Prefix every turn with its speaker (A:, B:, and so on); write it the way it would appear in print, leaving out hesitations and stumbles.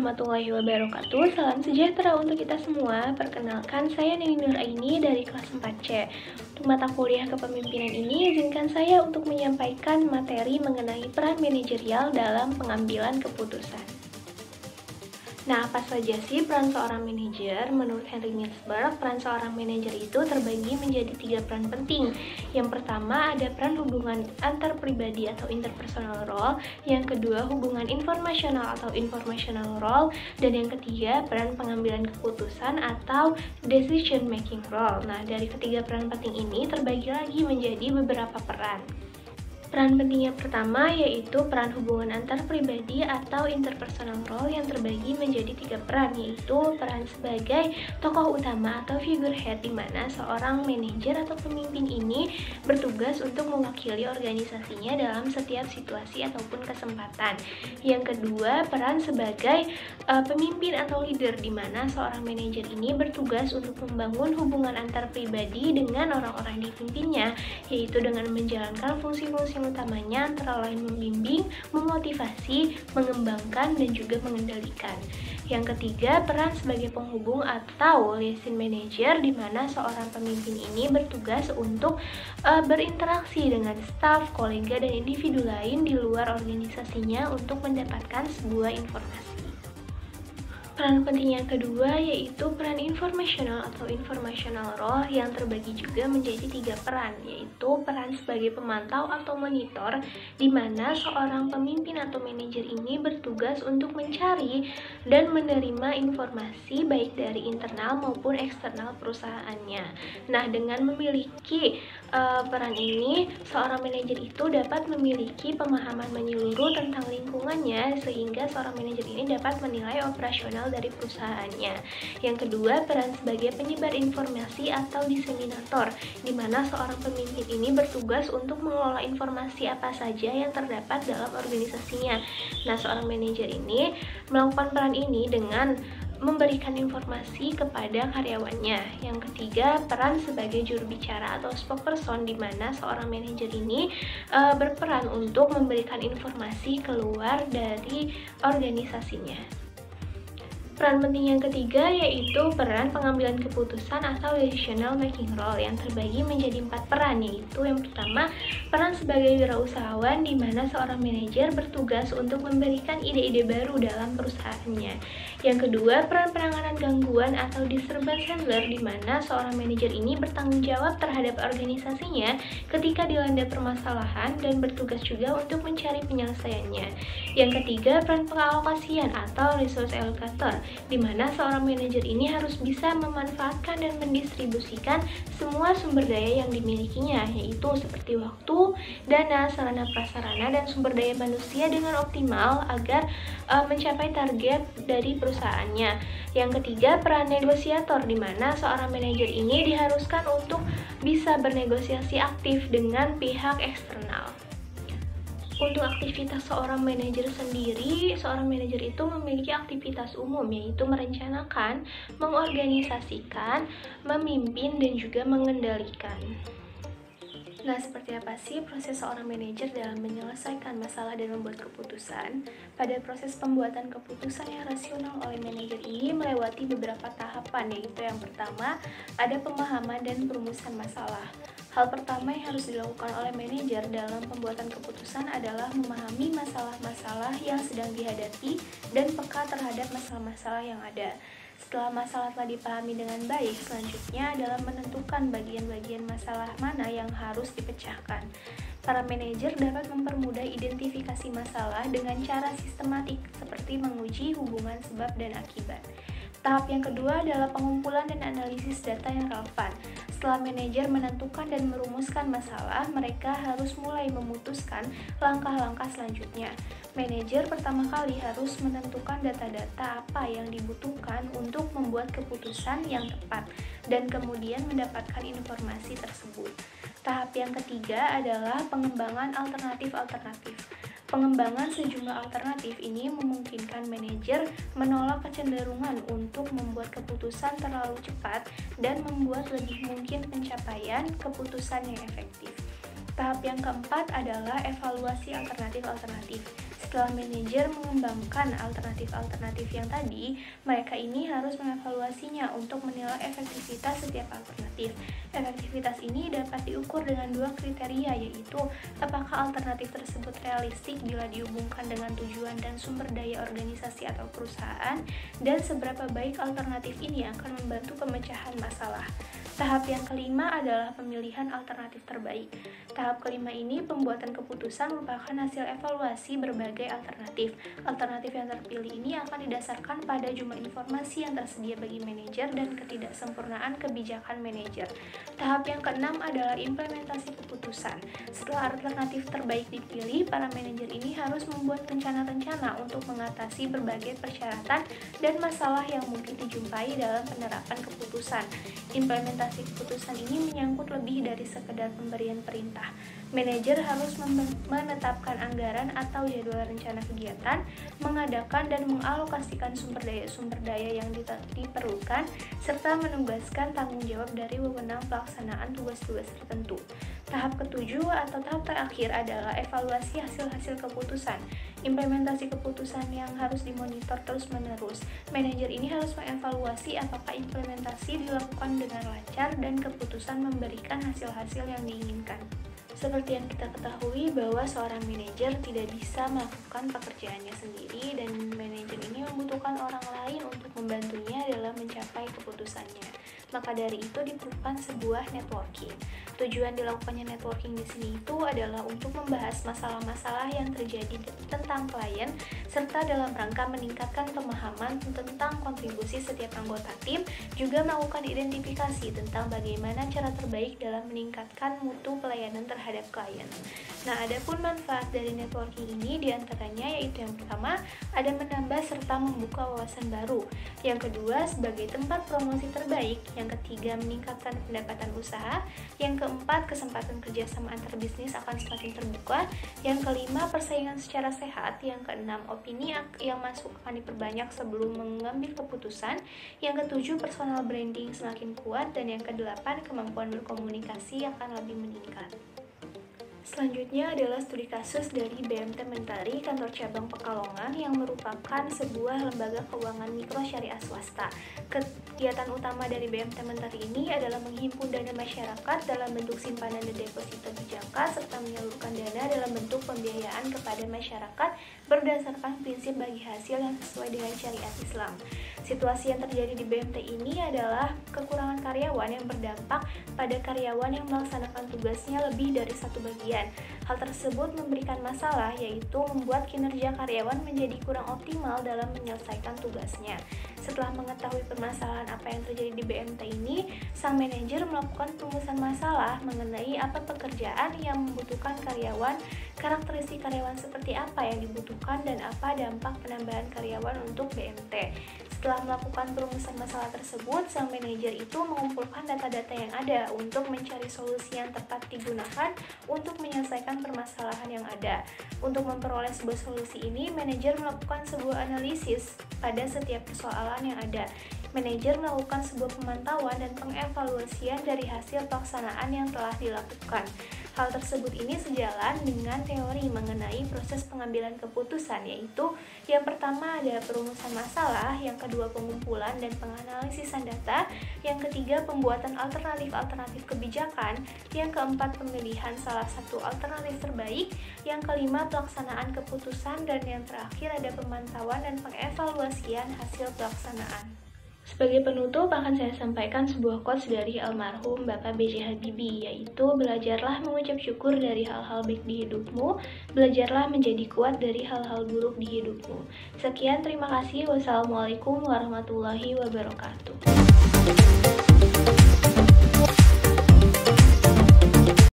A: warahmatullahi wabarakatuh. Salam sejahtera untuk kita semua. Perkenalkan, saya Nini Nuraini dari kelas 4C. Untuk mata kuliah kepemimpinan ini, izinkan saya untuk menyampaikan materi mengenai peran manajerial dalam pengambilan keputusan. Nah, apa saja sih peran seorang manajer? Menurut Henry Mintzberg, peran seorang manajer itu terbagi menjadi 3 peran penting. Yang pertama ada peran hubungan antar pribadi atau interpersonal role, yang kedua hubungan informasional atau informational role, dan yang ketiga peran pengambilan keputusan atau decision making role. Nah, dari ketiga peran penting ini terbagi lagi menjadi beberapa peran. Peran penting yang pertama yaitu peran hubungan antar pribadi atau interpersonal role yang terbagi menjadi 3 peran, yaitu peran sebagai tokoh utama atau figurehead, di mana seorang manajer atau pemimpin ini bertugas untuk mewakili organisasinya dalam setiap situasi ataupun kesempatan. Yang kedua, peran sebagai pemimpin atau leader, di mana seorang manajer ini bertugas untuk membangun hubungan antar pribadi dengan orang-orang dipimpinnya, yaitu dengan menjalankan fungsi-fungsi utamanya antara lain membimbing, memotivasi, mengembangkan, dan juga mengendalikan. Yang ketiga, peran sebagai penghubung atau liaison manager, di mana seorang pemimpin ini bertugas untuk berinteraksi dengan staf, kolega, dan individu lain di luar organisasinya untuk mendapatkan sebuah informasi. Peran penting yang kedua yaitu peran informasional atau informational role yang terbagi juga menjadi 3 peran, yaitu peran sebagai pemantau atau monitor, di mana seorang pemimpin atau manajer ini bertugas untuk mencari dan menerima informasi baik dari internal maupun eksternal perusahaannya. Nah, dengan memiliki peran ini, seorang manajer itu dapat memiliki pemahaman menyeluruh tentang lingkungannya, sehingga seorang manajer ini dapat menilai operasional dari perusahaannya. Yang kedua, peran sebagai penyebar informasi atau diseminator, di mana seorang pemimpin ini bertugas untuk mengelola informasi apa saja yang terdapat dalam organisasinya. Nah, seorang manajer ini melakukan peran ini dengan memberikan informasi kepada karyawannya. Yang ketiga, peran sebagai juru bicara atau spokesperson, di mana seorang manajer ini berperan untuk memberikan informasi keluar dari organisasinya. Peran penting yang ketiga yaitu peran pengambilan keputusan atau decisional making role yang terbagi menjadi 4 peran, yaitu yang pertama, peran sebagai wirausahawan, di mana seorang manajer bertugas untuk memberikan ide-ide baru dalam perusahaannya. Yang kedua, peran penanganan gangguan atau disturbance handler, di mana seorang manajer ini bertanggung jawab terhadap organisasinya ketika dilanda permasalahan dan bertugas juga untuk mencari penyelesaiannya. Yang ketiga, peran pengalokasian atau resource allocator, di mana seorang manajer ini harus bisa memanfaatkan dan mendistribusikan semua sumber daya yang dimilikinya, yaitu seperti waktu, dana, sarana prasarana, dan sumber daya manusia dengan optimal agar mencapai target dari perusahaannya. Yang ketiga, peran negosiator, di mana seorang manajer ini diharuskan untuk bisa bernegosiasi aktif dengan pihak eksternal. Untuk aktivitas seorang manajer sendiri, seorang manajer itu memiliki aktivitas umum, yaitu merencanakan, mengorganisasikan, memimpin, dan juga mengendalikan. Nah, seperti apa sih proses seorang manajer dalam menyelesaikan masalah dan membuat keputusan? Pada proses pembuatan keputusan yang rasional oleh manajer ini melewati beberapa tahapan, yaitu yang pertama, ada pemahaman dan perumusan masalah. Hal pertama yang harus dilakukan oleh manajer dalam pembuatan keputusan adalah memahami masalah-masalah yang sedang dihadapi dan peka terhadap masalah-masalah yang ada. Setelah masalah telah dipahami dengan baik, selanjutnya adalah menentukan bagian-bagian masalah mana yang harus dipecahkan. Para manajer dapat mempermudah identifikasi masalah dengan cara sistematik, seperti menguji hubungan sebab dan akibat. Tahap yang kedua adalah pengumpulan dan analisis data yang relevan. Setelah manajer menentukan dan merumuskan masalah, mereka harus mulai memutuskan langkah-langkah selanjutnya. Manajer pertama kali harus menentukan data-data apa yang dibutuhkan untuk membuat keputusan yang tepat, dan kemudian mendapatkan informasi tersebut. Tahap yang ketiga adalah pengembangan alternatif-alternatif. Pengembangan sejumlah alternatif ini memungkinkan manajer menolak kecenderungan untuk membuat keputusan terlalu cepat dan membuat lebih mungkin pencapaian keputusan yang efektif. Tahap yang keempat adalah evaluasi alternatif-alternatif. Setelah manajer mengembangkan alternatif-alternatif yang tadi, mereka ini harus mengevaluasinya untuk menilai efektivitas setiap alternatif. Efektivitas ini dapat diukur dengan dua kriteria, yaitu apakah alternatif tersebut realistik bila dihubungkan dengan tujuan dan sumber daya organisasi atau perusahaan, dan seberapa baik alternatif ini akan membantu pemecahan masalah. Tahap yang kelima adalah pemilihan alternatif terbaik. Tahap kelima ini pembuatan keputusan merupakan hasil evaluasi berbagai alternatif. Alternatif yang terpilih ini akan didasarkan pada jumlah informasi yang tersedia bagi manajer dan ketidaksempurnaan kebijakan manajer. Tahap yang keenam adalah implementasi keputusan. Setelah alternatif terbaik dipilih, para manajer ini harus membuat rencana-rencana untuk mengatasi berbagai persyaratan dan masalah yang mungkin dijumpai dalam penerapan keputusan. Implementasi keputusan ini menyangkut lebih dari sekedar pemberian perintah. Manajer harus menetapkan anggaran atau jadwal rencana kegiatan, mengadakan dan mengalokasikan sumber daya yang diperlukan, serta menugaskan tanggung jawab dari wewenang pelaksanaan tugas-tugas tertentu. Tahap ketujuh atau tahap terakhir adalah evaluasi hasil-hasil keputusan. Implementasi keputusan yang harus dimonitor terus-menerus. Manajer ini harus mengevaluasi apakah implementasi dilakukan dengan lancar dan keputusan memberikan hasil-hasil yang diinginkan. Seperti yang kita ketahui bahwa seorang manajer tidak bisa melakukan pekerjaannya sendiri dan manajer ini membutuhkan orang lain untuk membantunya dalam mencapai keputusannya. Maka dari itu diperlukan sebuah networking. Tujuan dilakukannya networking di sini itu adalah untuk membahas masalah-masalah yang terjadi tentang klien serta dalam rangka meningkatkan pemahaman tentang kontribusi setiap anggota tim, juga melakukan identifikasi tentang bagaimana cara terbaik dalam meningkatkan mutu pelayanan terhadap klien. Nah, adapun manfaat dari networking ini diantaranya yaitu yang pertama, ada menambah serta membuka wawasan baru. Yang kedua, sebagai tempat promosi terbaik. Yang ketiga, meningkatkan pendapatan usaha. Yang keempat, kesempatan kerjasama antar bisnis akan semakin terbuka. Yang kelima, persaingan secara sehat. Yang keenam, opini yang masuk akan diperbanyak sebelum mengambil keputusan. Yang ketujuh, personal branding semakin kuat. Dan yang kedelapan, kemampuan berkomunikasi akan lebih meningkat. Selanjutnya adalah studi kasus dari BMT Mentari Kantor Cabang Pekalongan yang merupakan sebuah lembaga keuangan mikro syariah swasta. Kegiatan utama dari BMT Mentari ini adalah menghimpun dana masyarakat dalam bentuk simpanan dan deposito berjangka serta menyalurkan dana dalam bentuk pembiayaan kepada masyarakat berdasarkan prinsip bagi hasil yang sesuai dengan syariat Islam. Situasi yang terjadi di BMT ini adalah kekurangan karyawan yang berdampak pada karyawan yang melaksanakan tugasnya lebih dari satu bagian. Hal tersebut memberikan masalah, yaitu membuat kinerja karyawan menjadi kurang optimal dalam menyelesaikan tugasnya. Setelah mengetahui permasalahan apa yang terjadi di BMT ini, sang manajer melakukan perumusan masalah mengenai apa pekerjaan yang membutuhkan karyawan, karakteristik karyawan seperti apa yang dibutuhkan, dan apa dampak penambahan karyawan untuk BMT. Setelah melakukan perumusan masalah tersebut, sang manajer itu mengumpulkan data-data yang ada untuk mencari solusi yang tepat digunakan untuk menyelesaikan permasalahan yang ada. Untuk memperoleh sebuah solusi ini, manajer melakukan sebuah analisis pada setiap persoalan yang ada. Manajer melakukan sebuah pemantauan dan pengevaluasian dari hasil pelaksanaan yang telah dilakukan. Hal tersebut ini sejalan dengan teori mengenai proses pengambilan keputusan, yaitu yang pertama ada perumusan masalah, yang kedua pengumpulan dan penganalisisan data, yang ketiga pembuatan alternatif-alternatif kebijakan, yang keempat pemilihan salah satu alternatif terbaik, yang kelima pelaksanaan keputusan, dan yang terakhir ada pemantauan dan pengevaluasian hasil pelaksanaan. Sebagai penutup akan saya sampaikan sebuah quotes dari almarhum Bapak B.J. Habibie, yaitu belajarlah mengucap syukur dari hal-hal baik di hidupmu, belajarlah menjadi kuat dari hal-hal buruk di hidupmu. Sekian, terima kasih. Wassalamualaikum warahmatullahi wabarakatuh.